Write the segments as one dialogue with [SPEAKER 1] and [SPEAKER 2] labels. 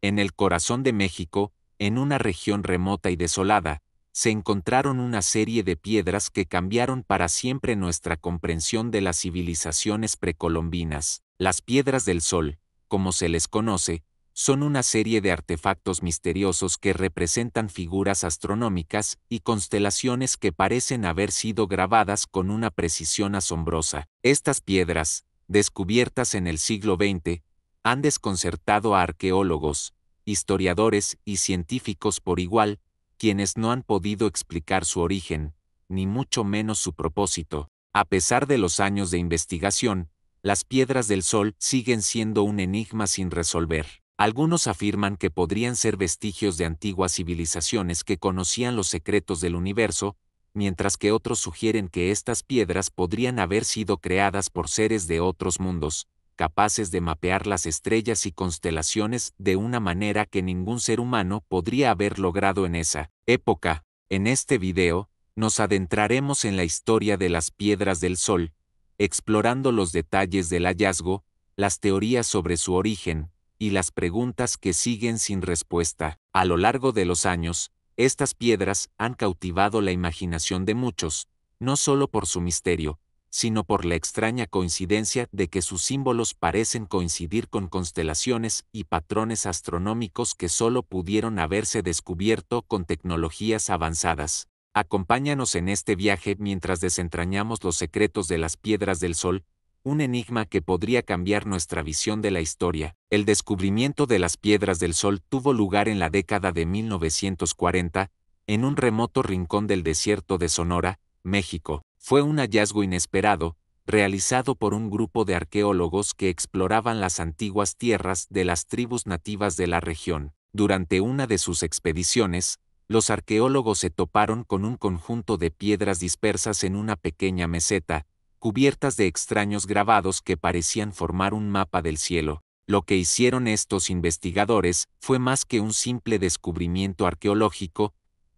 [SPEAKER 1] En el corazón de México, en una región remota y desolada, se encontraron una serie de piedras que cambiaron para siempre nuestra comprensión de las civilizaciones precolombinas. Las piedras del Sol, como se les conoce, son una serie de artefactos misteriosos que representan figuras astronómicas y constelaciones que parecen haber sido grabadas con una precisión asombrosa. Estas piedras, descubiertas en el siglo XX, han desconcertado a arqueólogos, historiadores y científicos por igual, quienes no han podido explicar su origen, ni mucho menos su propósito. A pesar de los años de investigación, las piedras del Sol siguen siendo un enigma sin resolver. Algunos afirman que podrían ser vestigios de antiguas civilizaciones que conocían los secretos del universo, mientras que otros sugieren que estas piedras podrían haber sido creadas por seres de otros mundos, capaces de mapear las estrellas y constelaciones de una manera que ningún ser humano podría haber logrado en esa época. En este video, nos adentraremos en la historia de las piedras del Sol, explorando los detalles del hallazgo, las teorías sobre su origen, y las preguntas que siguen sin respuesta. A lo largo de los años, estas piedras han cautivado la imaginación de muchos, no solo por su misterio, sino por la extraña coincidencia de que sus símbolos parecen coincidir con constelaciones y patrones astronómicos que solo pudieron haberse descubierto con tecnologías avanzadas. Acompáñanos en este viaje mientras desentrañamos los secretos de las piedras del Sol, un enigma que podría cambiar nuestra visión de la historia. El descubrimiento de las piedras del Sol tuvo lugar en la década de 1940, en un remoto rincón del desierto de Sonora, México. Fue un hallazgo inesperado, realizado por un grupo de arqueólogos que exploraban las antiguas tierras de las tribus nativas de la región. Durante una de sus expediciones, los arqueólogos se toparon con un conjunto de piedras dispersas en una pequeña meseta, cubiertas de extraños grabados que parecían formar un mapa del cielo. Lo que hicieron estos investigadores fue más que un simple descubrimiento arqueológico,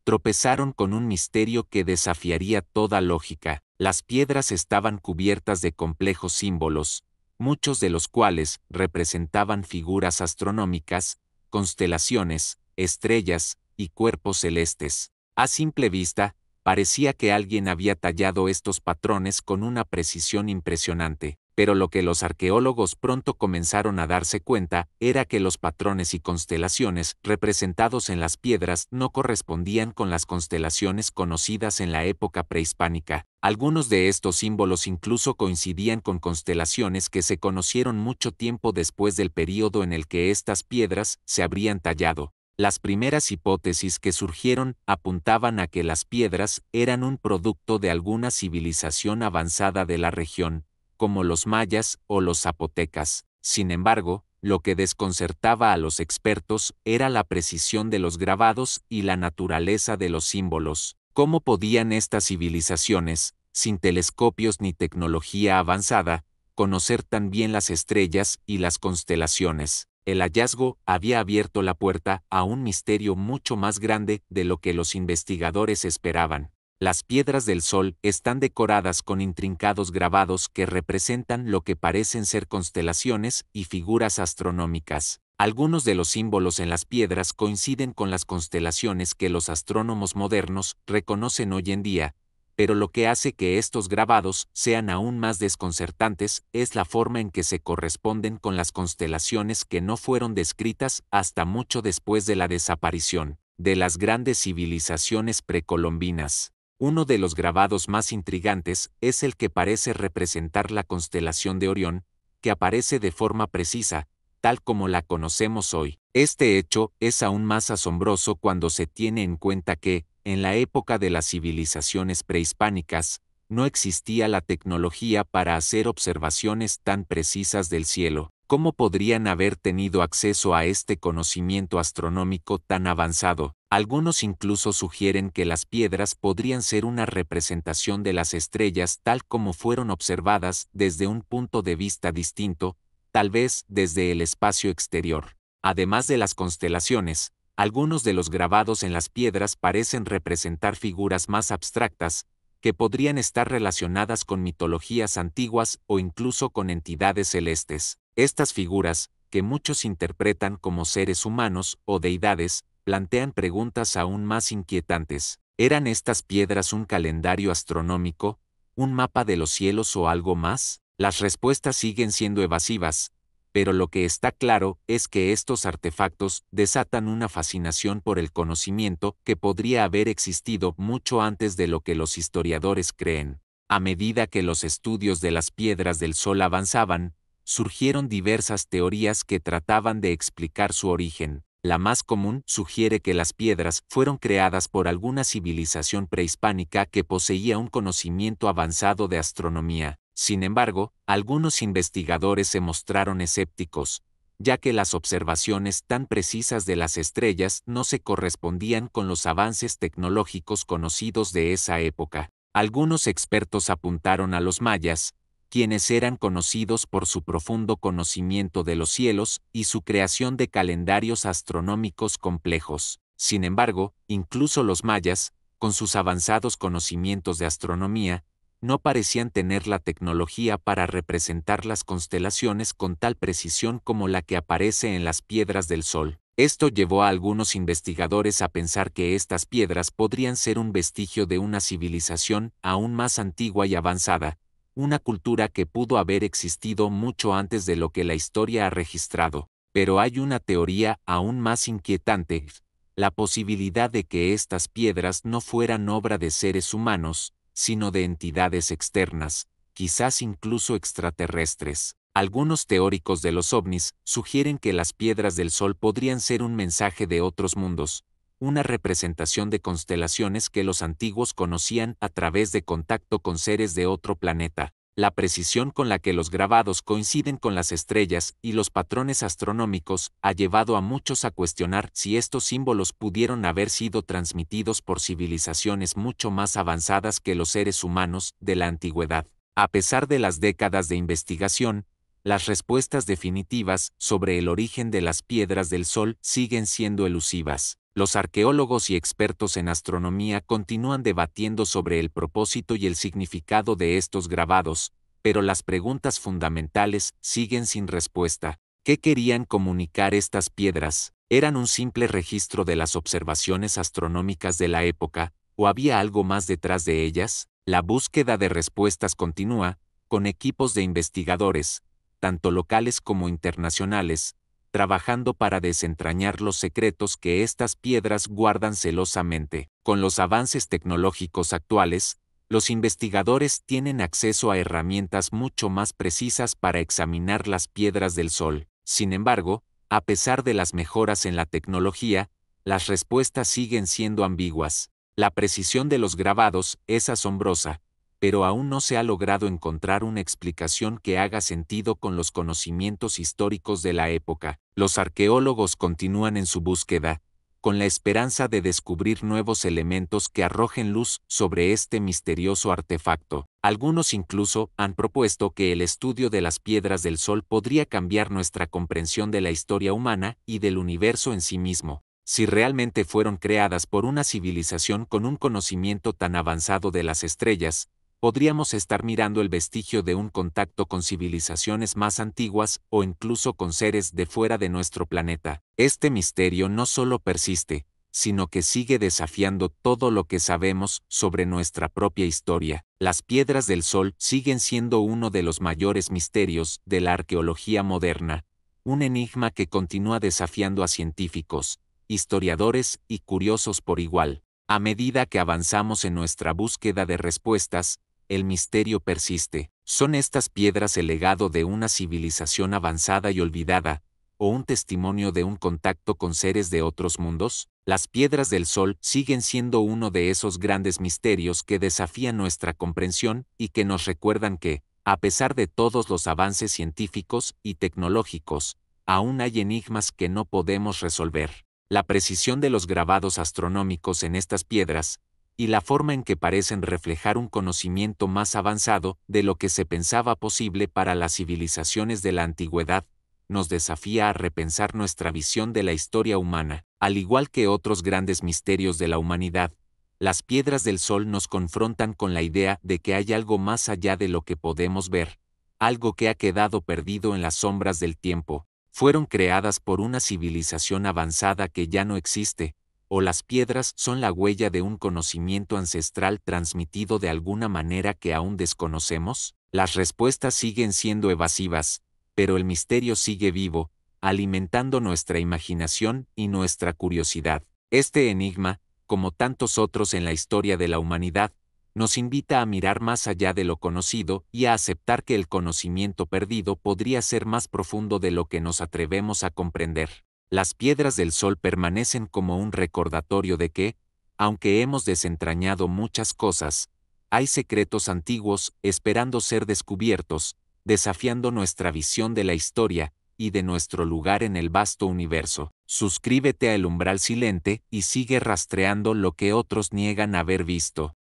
[SPEAKER 1] tropezaron con un misterio que desafiaría toda lógica. Las piedras estaban cubiertas de complejos símbolos, muchos de los cuales representaban figuras astronómicas, constelaciones, estrellas y cuerpos celestes. A simple vista, parecía que alguien había tallado estos patrones con una precisión impresionante, pero lo que los arqueólogos pronto comenzaron a darse cuenta era que los patrones y constelaciones representados en las piedras no correspondían con las constelaciones conocidas en la época prehispánica. Algunos de estos símbolos incluso coincidían con constelaciones que se conocieron mucho tiempo después del período en el que estas piedras se habrían tallado. Las primeras hipótesis que surgieron apuntaban a que las piedras eran un producto de alguna civilización avanzada de la región, como los mayas o los zapotecas. Sin embargo, lo que desconcertaba a los expertos era la precisión de los grabados y la naturaleza de los símbolos. ¿Cómo podían estas civilizaciones, sin telescopios ni tecnología avanzada, conocer tan bien las estrellas y las constelaciones? El hallazgo había abierto la puerta a un misterio mucho más grande de lo que los investigadores esperaban. Las piedras del Sol están decoradas con intrincados grabados que representan lo que parecen ser constelaciones y figuras astronómicas. Algunos de los símbolos en las piedras coinciden con las constelaciones que los astrónomos modernos reconocen hoy en día, pero lo que hace que estos grabados sean aún más desconcertantes es la forma en que se corresponden con las constelaciones que no fueron descritas hasta mucho después de la desaparición de las grandes civilizaciones precolombinas. Uno de los grabados más intrigantes es el que parece representar la constelación de Orión, que aparece de forma precisa, tal como la conocemos hoy. Este hecho es aún más asombroso cuando se tiene en cuenta que, en la época de las civilizaciones prehispánicas, no existía la tecnología para hacer observaciones tan precisas del cielo. ¿Cómo podrían haber tenido acceso a este conocimiento astronómico tan avanzado? Algunos incluso sugieren que las piedras podrían ser una representación de las estrellas tal como fueron observadas desde un punto de vista distinto, tal vez desde el espacio exterior. Además de las constelaciones, algunos de los grabados en las piedras parecen representar figuras más abstractas, que podrían estar relacionadas con mitologías antiguas o incluso con entidades celestes. Estas figuras, que muchos interpretan como seres humanos o deidades, plantean preguntas aún más inquietantes. ¿Eran estas piedras un calendario astronómico, un mapa de los cielos o algo más? Las respuestas siguen siendo evasivas, pero lo que está claro es que estos artefactos desatan una fascinación por el conocimiento que podría haber existido mucho antes de lo que los historiadores creen. A medida que los estudios de las piedras del Sol avanzaban, surgieron diversas teorías que trataban de explicar su origen. La más común sugiere que las piedras fueron creadas por alguna civilización prehispánica que poseía un conocimiento avanzado de astronomía. Sin embargo, algunos investigadores se mostraron escépticos, ya que las observaciones tan precisas de las estrellas no se correspondían con los avances tecnológicos conocidos de esa época. Algunos expertos apuntaron a los mayas, quienes eran conocidos por su profundo conocimiento de los cielos y su creación de calendarios astronómicos complejos. Sin embargo, incluso los mayas, con sus avanzados conocimientos de astronomía, no parecían tener la tecnología para representar las constelaciones con tal precisión como la que aparece en las piedras del Sol. Esto llevó a algunos investigadores a pensar que estas piedras podrían ser un vestigio de una civilización aún más antigua y avanzada, una cultura que pudo haber existido mucho antes de lo que la historia ha registrado. Pero hay una teoría aún más inquietante, la posibilidad de que estas piedras no fueran obra de seres humanos, sino de entidades externas, quizás incluso extraterrestres. Algunos teóricos de los ovnis sugieren que las piedras del Sol podrían ser un mensaje de otros mundos, una representación de constelaciones que los antiguos conocían a través de contacto con seres de otro planeta. La precisión con la que los grabados coinciden con las estrellas y los patrones astronómicos ha llevado a muchos a cuestionar si estos símbolos pudieron haber sido transmitidos por civilizaciones mucho más avanzadas que los seres humanos de la antigüedad. A pesar de las décadas de investigación, las respuestas definitivas sobre el origen de las piedras del Sol siguen siendo elusivas. Los arqueólogos y expertos en astronomía continúan debatiendo sobre el propósito y el significado de estos grabados, pero las preguntas fundamentales siguen sin respuesta. ¿Qué querían comunicar estas piedras? ¿Eran un simple registro de las observaciones astronómicas de la época, o había algo más detrás de ellas? La búsqueda de respuestas continúa, con equipos de investigadores, tanto locales como internacionales, trabajando para desentrañar los secretos que estas piedras guardan celosamente. Con los avances tecnológicos actuales, los investigadores tienen acceso a herramientas mucho más precisas para examinar las piedras del Sol. Sin embargo, a pesar de las mejoras en la tecnología, las respuestas siguen siendo ambiguas. La precisión de los grabados es asombrosa, pero aún no se ha logrado encontrar una explicación que haga sentido con los conocimientos históricos de la época. Los arqueólogos continúan en su búsqueda, con la esperanza de descubrir nuevos elementos que arrojen luz sobre este misterioso artefacto. Algunos incluso han propuesto que el estudio de las piedras del Sol podría cambiar nuestra comprensión de la historia humana y del universo en sí mismo. Si realmente fueron creadas por una civilización con un conocimiento tan avanzado de las estrellas, podríamos estar mirando el vestigio de un contacto con civilizaciones más antiguas o incluso con seres de fuera de nuestro planeta. Este misterio no solo persiste, sino que sigue desafiando todo lo que sabemos sobre nuestra propia historia. Las piedras del Sol siguen siendo uno de los mayores misterios de la arqueología moderna, un enigma que continúa desafiando a científicos, historiadores y curiosos por igual. A medida que avanzamos en nuestra búsqueda de respuestas, el misterio persiste. ¿Son estas piedras el legado de una civilización avanzada y olvidada, o un testimonio de un contacto con seres de otros mundos? Las piedras del Sol siguen siendo uno de esos grandes misterios que desafían nuestra comprensión y que nos recuerdan que, a pesar de todos los avances científicos y tecnológicos, aún hay enigmas que no podemos resolver. La precisión de los grabados astronómicos en estas piedras, y la forma en que parecen reflejar un conocimiento más avanzado de lo que se pensaba posible para las civilizaciones de la antigüedad, nos desafía a repensar nuestra visión de la historia humana. Al igual que otros grandes misterios de la humanidad, las piedras del Sol nos confrontan con la idea de que hay algo más allá de lo que podemos ver, algo que ha quedado perdido en las sombras del tiempo. fueron creadas por una civilización avanzada que ya no existe, o las piedras son la huella de un conocimiento ancestral transmitido de alguna manera que aún desconocemos? Las respuestas siguen siendo evasivas, pero el misterio sigue vivo, alimentando nuestra imaginación y nuestra curiosidad. Este enigma, como tantos otros en la historia de la humanidad, nos invita a mirar más allá de lo conocido y a aceptar que el conocimiento perdido podría ser más profundo de lo que nos atrevemos a comprender. Las piedras del Sol permanecen como un recordatorio de que, aunque hemos desentrañado muchas cosas, hay secretos antiguos esperando ser descubiertos, desafiando nuestra visión de la historia y de nuestro lugar en el vasto universo. Suscríbete a El Umbral Silente y sigue rastreando lo que otros niegan haber visto.